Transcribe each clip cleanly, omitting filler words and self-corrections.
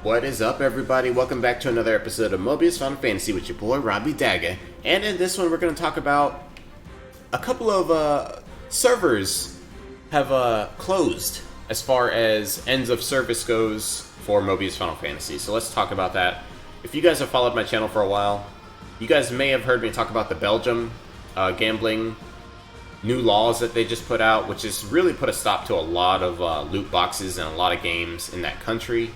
What is up, everybody? Welcome back to another episode of Mobius Final Fantasy with your boy Robbie Dagger. And in this one, we're going to talk about a couple of servers have closed as far as ends of service goes for Mobius Final Fantasy. So let's talk about that. If you guys have followed my channel for a while, you guys may have heard me talk about the Belgium gambling new laws that they just put out, which has really put a stop to a lot of loot boxes and a lot of games in that country.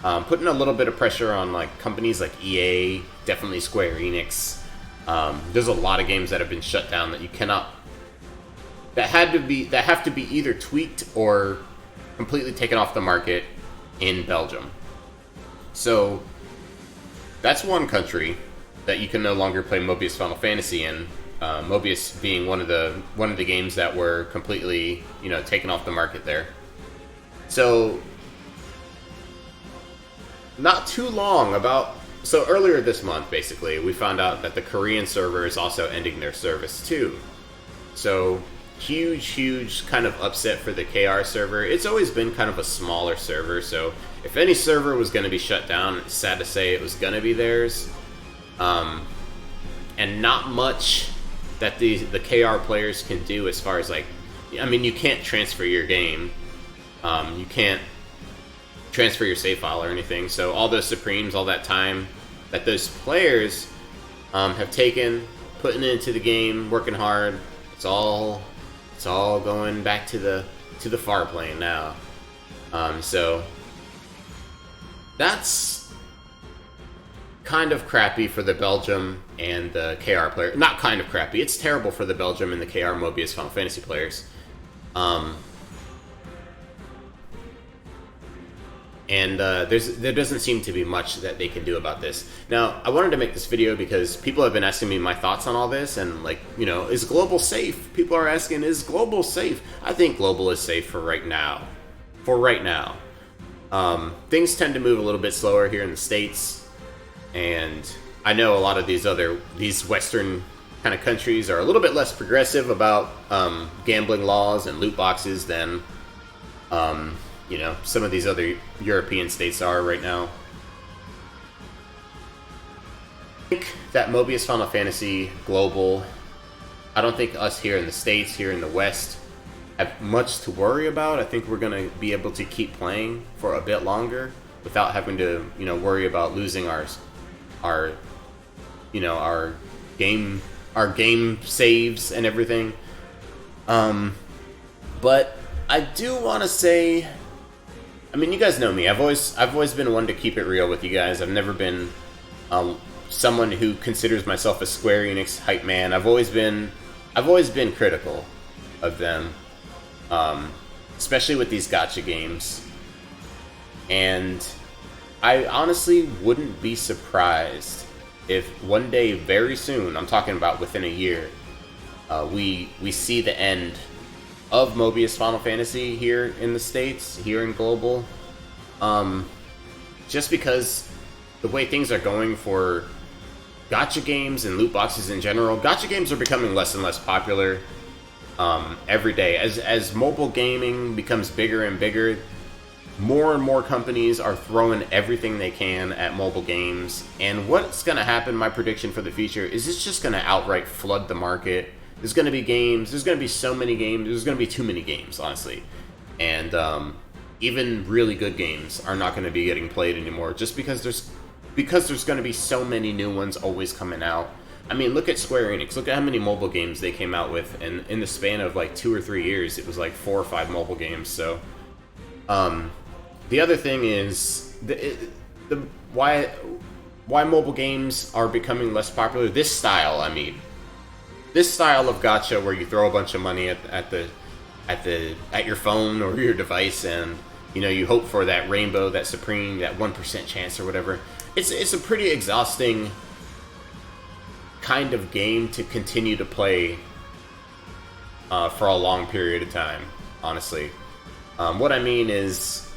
Putting a little bit of pressure on like companies like EA, definitely Square Enix. There's a lot of games that have been shut down that you cannot, that have to be either tweaked or completely taken off the market in Belgium. So that's one country that you can no longer play Mobius Final Fantasy in. Mobius being one of the games that were completely, taken off the market there. So not too long so earlier this month, basically, we found out that the Korean server is also ending their service too. So huge kind of upset for the KR server. It's always been kind of a smaller server, so if any server was going to be shut down, it's sad to say it was going to be theirs. And not much that the KR players can do as far as you can't transfer your game. You can't transfer your save file or anything. So all those Supremes, all that time that those players have taken, putting it into the game, working hard, it's all going back to the far plane now. So that's kind of crappy for the Belgium and the KR player. Not kind of crappy. It's terrible for the Belgium and the KR Mobius Final Fantasy players. And there doesn't seem to be much that they can do about this. Now, I wanted to make this video because people have been asking me my thoughts on all this, and is global safe? People are asking, is global safe? I think global is safe for right now. Things tend to move a little bit slower here in the States, and I know a lot of these Western kind of countries are a little bit less progressive about gambling laws and loot boxes than some of these other European states are right now. I think that Mobius Final Fantasy Global, I don't think us here in the States, here in the West, have much to worry about. I think we're going to be able to keep playing for a bit longer without having to, worry about losing our game saves and everything. But I do want to say, you guys know me. I've always been one to keep it real with you guys. I've never been someone who considers myself a Square Enix hype man. I've always been critical of them, especially with these gacha games. And I honestly wouldn't be surprised if one day, very soon, I'm talking about within a year, we see the end of Mobius Final Fantasy here in the States, here in Global. Just because the way things are going for gacha games and loot boxes in general, gacha games are becoming less and less popular every day. As mobile gaming becomes bigger and bigger, more and more companies are throwing everything they can at mobile games. And what's going to happen, my prediction for the future, is it's just going to outright flood the market. There's going to be games. There's going to be so many games. There's going to be too many games, honestly. And even really good games are not going to be getting played anymore, just because there's going to be so many new ones always coming out. Look at Square Enix. Look at how many mobile games they came out with, and in the span of 2 or 3 years, it was 4 or 5 mobile games. So, the other thing is why mobile games are becoming less popular. This style of gacha where you throw a bunch of money at your phone or your device, and you hope for that rainbow, that supreme, that 1% chance or whatever. It's a pretty exhausting kind of game to continue to play for a long period of time, honestly. What I mean is,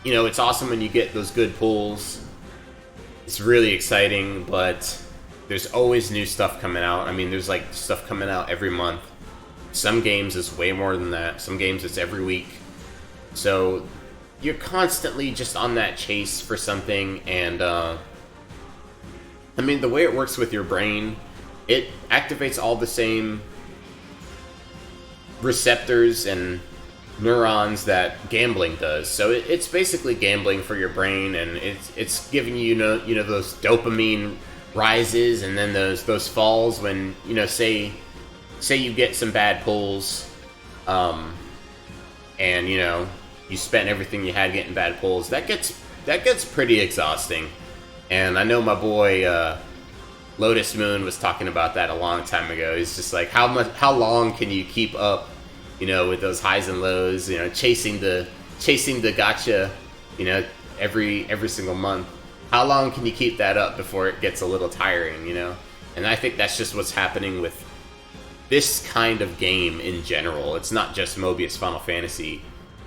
it's awesome when you get those good pulls. It's really exciting, but there's always new stuff coming out. There's stuff coming out every month. Some games it's way more than that. Some games it's every week. So you're constantly just on that chase for something, and I mean, the way it works with your brain, it activates all the same receptors and neurons that gambling does. So it's basically gambling for your brain, and it's giving you, you know those dopamine rises and then those falls when, you know, say you get some bad pulls, and you know you spent everything you had getting bad pulls. That gets pretty exhausting. And I know my boy Lotus Moon was talking about that a long time ago. He's just like, how long can you keep up, you know, with those highs and lows, you know, chasing the gacha, you know, every single month. How long can you keep that up before it gets a little tiring, you know? And I think that's just what's happening with this kind of game in general. It's not just Mobius Final Fantasy.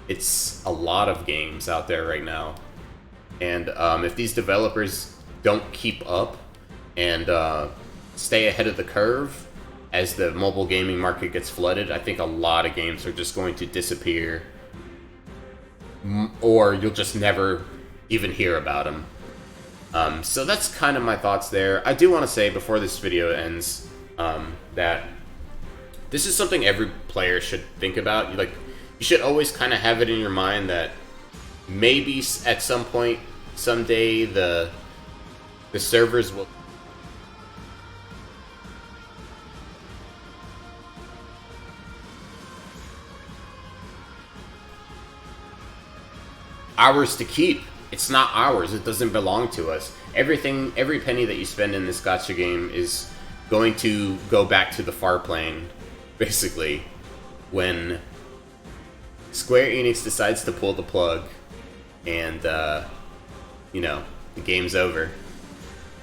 It's a lot of games out there right now. And if these developers don't keep up and stay ahead of the curve as the mobile gaming market gets flooded, I think a lot of games are just going to disappear, or you'll just never even hear about them. So that's kind of my thoughts there. I do want to say before this video ends that this is something every player should think about. Like, you should always kind of have it in your mind that maybe at some point, someday, the servers will ours to keep. It's not ours. It doesn't belong to us. Every penny that you spend in this gacha game is going to go back to the far plane, basically, when Square Enix decides to pull the plug and, you know, the game's over.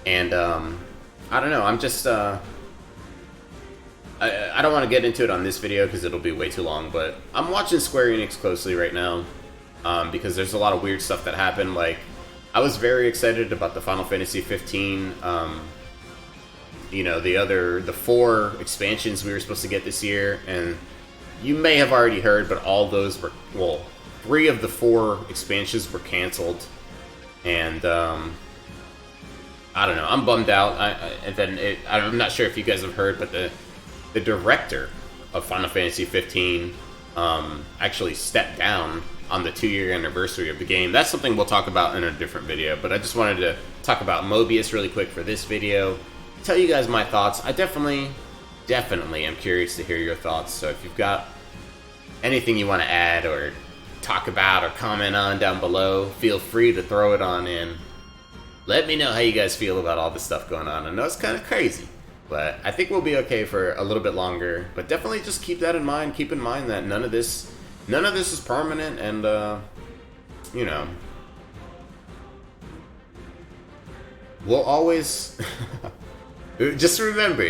And, I don't know, I'm just, I don't want to get into it on this video because it'll be way too long, but I'm watching Square Enix closely right now, because there's a lot of weird stuff that happened. Like, I was very excited about the Final Fantasy 15, you know, the 4 expansions we were supposed to get this year, and you may have already heard, but all those were, well, 3 of the 4 expansions were canceled, and I don't know, I'm bummed out. I'm not sure if you guys have heard, but the director of Final Fantasy 15 actually stepped down on the 2-year anniversary of the game. That's something we'll talk about in a different video, but I just wanted to talk about Mobius really quick for this video, tell you guys my thoughts. I definitely am curious to hear your thoughts, so if you've got anything you want to add or talk about or comment on down below, feel free to throw it on in. Let me know how you guys feel about all this stuff going on. I know it's kind of crazy, but I think we'll be okay for a little bit longer. But definitely just keep that in mind. Keep in mind that none of this is permanent, and you know, we'll always just remember,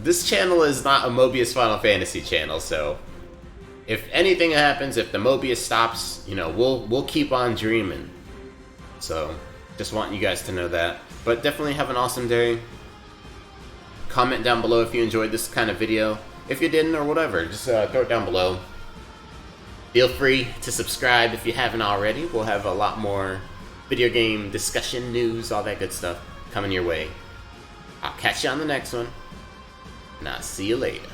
this channel is not a Mobius Final Fantasy channel, so if anything happens, if the Mobius stops, you know, we'll keep on dreaming. So, just want you guys to know that. But definitely have an awesome day. Comment down below if you enjoyed this kind of video. If you didn't, or whatever, just throw it down below. Feel free to subscribe if you haven't already. We'll have a lot more video game discussion, news, all that good stuff coming your way. I'll catch you on the next one, and I'll see you later.